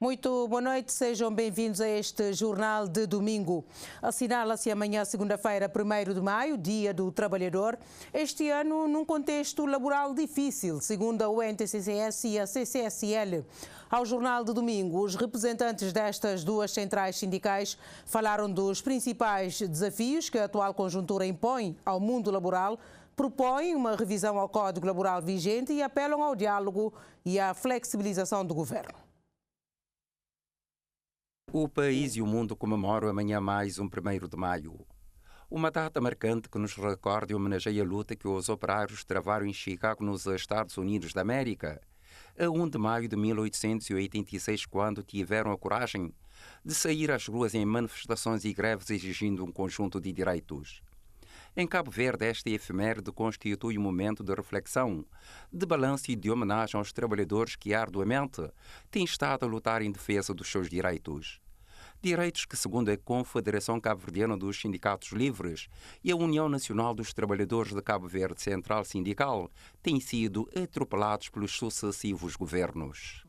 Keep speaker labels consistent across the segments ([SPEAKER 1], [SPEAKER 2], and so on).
[SPEAKER 1] Muito boa noite, sejam bem-vindos a este Jornal de Domingo. Assinala-se amanhã, segunda-feira, 1º de maio, Dia do Trabalhador, este ano num contexto laboral difícil, segundo a UNTCCS e a CCSL. Ao Jornal de Domingo, os representantes destas duas centrais sindicais falaram dos principais desafios que a atual conjuntura impõe ao mundo laboral, propõem uma revisão ao Código Laboral vigente e apelam ao diálogo e à flexibilização do governo.
[SPEAKER 2] O país e o mundo comemoram amanhã mais um 1º de maio. Uma data marcante que nos recorda e homenageia a luta que os operários travaram em Chicago, nos Estados Unidos da América, a 1 de maio de 1886, quando tiveram a coragem de sair às ruas em manifestações e greves exigindo um conjunto de direitos. Em Cabo Verde, esta efeméride constitui um momento de reflexão, de balanço e de homenagem aos trabalhadores que arduamente têm estado a lutar em defesa dos seus direitos. Direitos que, segundo a Confederação Cabo-Verdiana dos Sindicatos Livres e a União Nacional dos Trabalhadores de Cabo Verde Central Sindical, têm sido atropelados pelos sucessivos governos.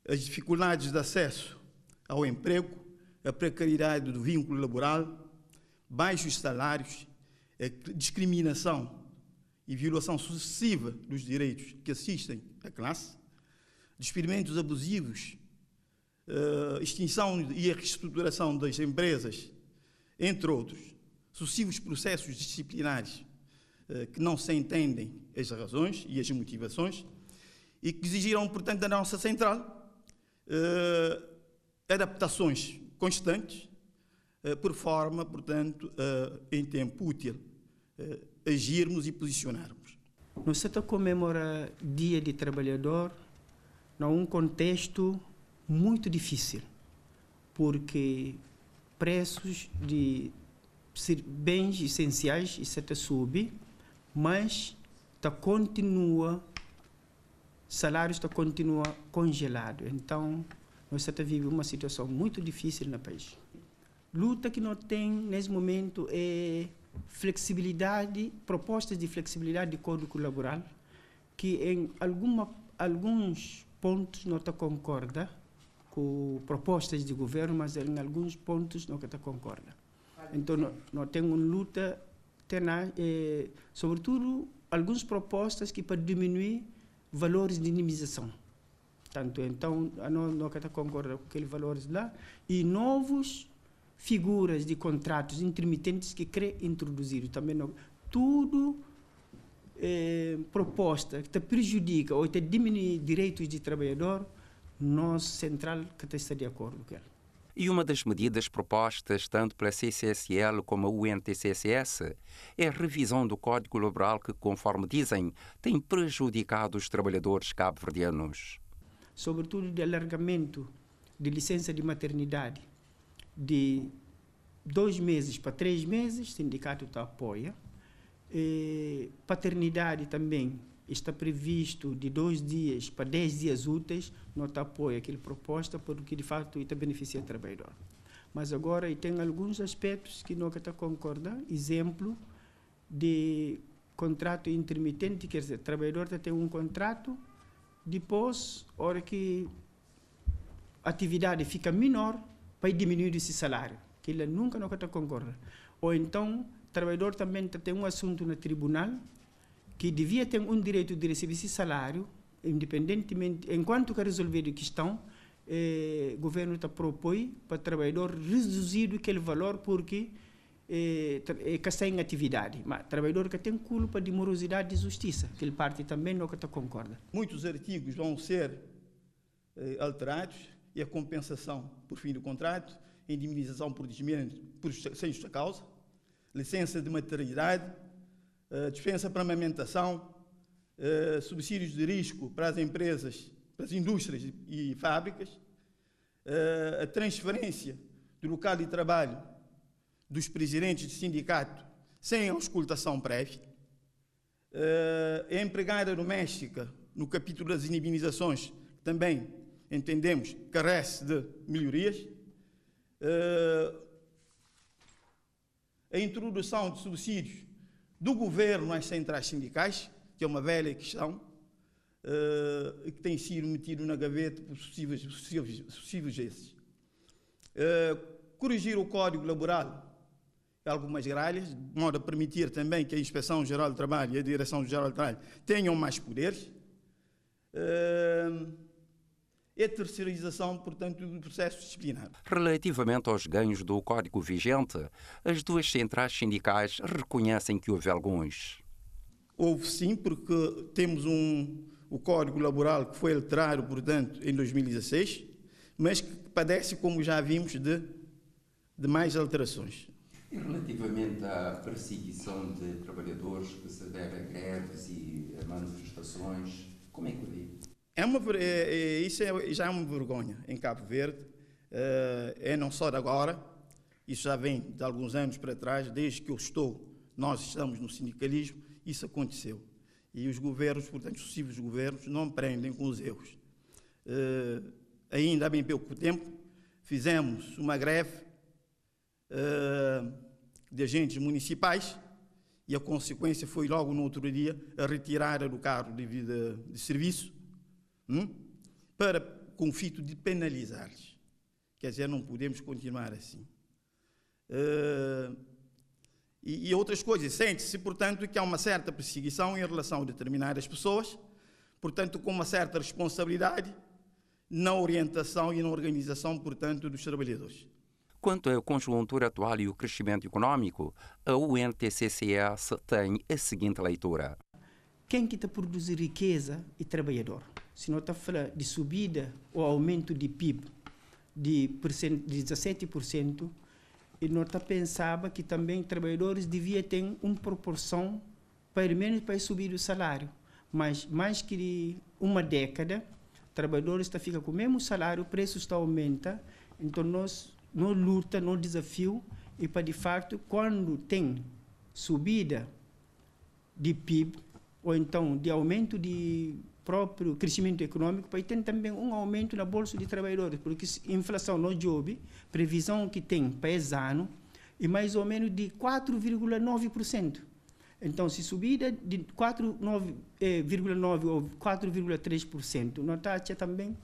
[SPEAKER 3] As dificuldades de acesso ao emprego, a precariedade do vínculo laboral, baixos salários, a discriminação e violação sucessiva dos direitos que assistem à classe, despedimentos abusivos, extinção e a reestruturação das empresas, entre outros, sucessivos processos disciplinares que não se entendem as razões e as motivações e que exigiram, portanto, da nossa central adaptações constantes por forma, portanto, em tempo útil, agirmos e posicionarmos.
[SPEAKER 4] Nós estamos a comemorar Dia de Trabalhador num contexto muito difícil, porque preços de bens essenciais estão a subir, mas salários continuam congelados. Então, nós estamos vivendo uma situação muito difícil no país. Luta que nós temos nesse momento é flexibilidade, propostas de flexibilidade de Código Laboral, que em alguns pontos nós concorda com propostas de governo, mas em alguns pontos não concorda. Então, nós temos uma luta tenaz, sobretudo algumas propostas que para diminuir valores de indenização. Então, nós não concorda com aqueles valores lá e novos figuras de contratos intermitentes que querem introduzir. Também não, tudo proposta que prejudica ou que diminui direitos de trabalhador, nós, central, que está de acordo com ela.
[SPEAKER 2] E uma das medidas propostas tanto pela CCSL como a UNTCCS é a revisão do Código Laboral que, conforme dizem, tem prejudicado os trabalhadores cabo-verdianos.
[SPEAKER 4] Sobretudo de alargamento de licença de maternidade de 2 meses para 3 meses, o sindicato apoia. Paternidade também está previsto de 2 dias para 10 dias úteis, nós apoia aquela proposta porque de fato está beneficia o trabalhador. Mas agora tem alguns aspectos que não concordam, exemplo de contrato intermitente, quer dizer, o trabalhador tem um contrato, depois, hora que a atividade fica menor, vai diminuir esse salário, que ele nunca concorda. Ou então, o trabalhador também tem um assunto no tribunal que devia ter um direito de receber esse salário, independentemente, enquanto que resolver a questão, o governo propõe para o trabalhador reduzir aquele valor porque está em atividade. Mas o trabalhador que tem culpa de morosidade de justiça, que ele parte também não concorda.
[SPEAKER 3] Muitos artigos vão ser alterados e a compensação por fim do contrato, indemnização por desmento sem justa causa, licença de maternidade, dispensa para amamentação, subsídios de risco para as empresas, para as indústrias e fábricas, a transferência do local de trabalho dos presidentes de sindicato sem auscultação prévia, a empregada doméstica, no capítulo das indemnizações, também entendemos que carece de melhorias, a introdução de subsídios do governo às centrais sindicais, que é uma velha questão, que tem sido metido na gaveta por sucessivos esses. Corrigir o Código Laboral em algumas gralhas, de modo a permitir também que a Inspeção-Geral do Trabalho e a Direção-Geral do Trabalho tenham mais poderes. E a terceirização, portanto, do processo disciplinar.
[SPEAKER 2] Relativamente aos ganhos do Código vigente, as duas centrais sindicais reconhecem que houve alguns.
[SPEAKER 3] Houve sim, porque temos o Código Laboral que foi alterado, portanto, em 2016, mas que padece, como já vimos, de mais alterações.
[SPEAKER 2] E relativamente à perseguição de trabalhadores que se deve a greves e a manifestações, como é que o vê?
[SPEAKER 3] Isso já é uma vergonha em Cabo Verde, é não só de agora, isso já vem de alguns anos para trás, desde que nós estamos no sindicalismo, isso aconteceu. E os governos, portanto, os sucessivos governos, não aprendem com os erros. Ainda há bem pouco tempo, fizemos uma greve de agentes municipais e a consequência foi logo no outro dia a retirada do carro de serviço, com o fito de penalizar-lhes. Quer dizer, não podemos continuar assim. E outras coisas. Sente-se, portanto, que há uma certa perseguição em relação a determinadas pessoas, portanto, com uma certa responsabilidade na orientação e na organização, portanto, dos trabalhadores.
[SPEAKER 2] Quanto à conjuntura atual e o crescimento econômico, a UNTCCS tem a seguinte leitura.
[SPEAKER 4] Quem que está a produzir riqueza é trabalhador. Se nós estamos a falar de subida ou aumento de PIB de 17%, e nós pensava que também trabalhadores deviam ter uma proporção, pelo menos para subir o salário. Mas mais que uma década, trabalhadores ficam com o mesmo salário, o preço está aumenta, então nós luta, no desafio, e para de fato, quando tem subida de PIB, ou então de aumento de próprio crescimento econômico, para ter também um aumento na bolsa de trabalhadores, porque a inflação no job, previsão que tem para esse ano, é mais ou menos de 4,9%. Então, se subida de 4,9% ou 4,3%, nós taxa também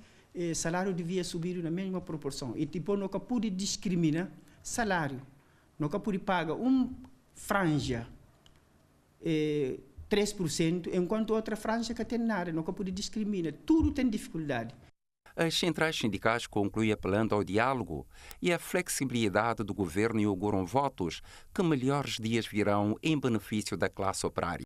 [SPEAKER 4] salário devia subir na mesma proporção. E tipo, nunca pode discriminar salário. Nunca pode pagar franja 3%, enquanto outra franja que tem nada. Nunca pode discriminar. Tudo tem dificuldade.
[SPEAKER 2] As centrais sindicais concluem apelando ao diálogo e à flexibilidade do governo e auguram votos que melhores dias virão em benefício da classe operária.